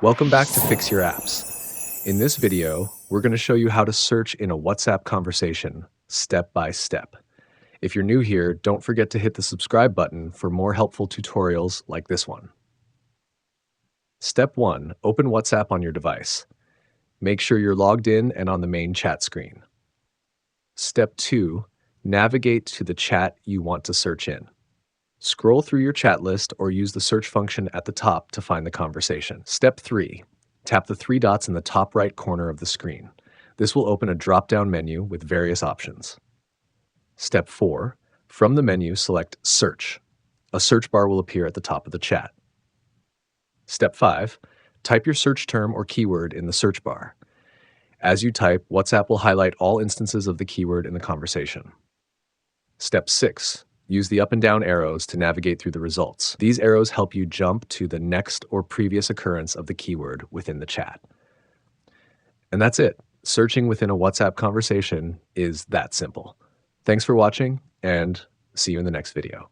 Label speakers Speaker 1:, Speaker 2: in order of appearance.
Speaker 1: Welcome back to Fix Your Apps. In this video, we're going to show you how to search in a WhatsApp conversation, step by step. If you're new here, don't forget to hit the subscribe button for more helpful tutorials like this one. Step 1. Open WhatsApp on your device. Make sure you're logged in and on the main chat screen. Step 2. Navigate to the chat you want to search in. Scroll through your chat list or use the search function at the top to find the conversation. Step 3. Tap the three dots in the top right corner of the screen. This will open a drop-down menu with various options. Step 4. From the menu, select Search. A search bar will appear at the top of the chat. Step 5. Type your search term or keyword in the search bar. As you type, WhatsApp will highlight all instances of the keyword in the conversation. Step 6. Use the up and down arrows to navigate through the results. These arrows help you jump to the next or previous occurrence of the keyword within the chat. And that's it. Searching within a WhatsApp conversation is that simple. Thanks for watching, and see you in the next video.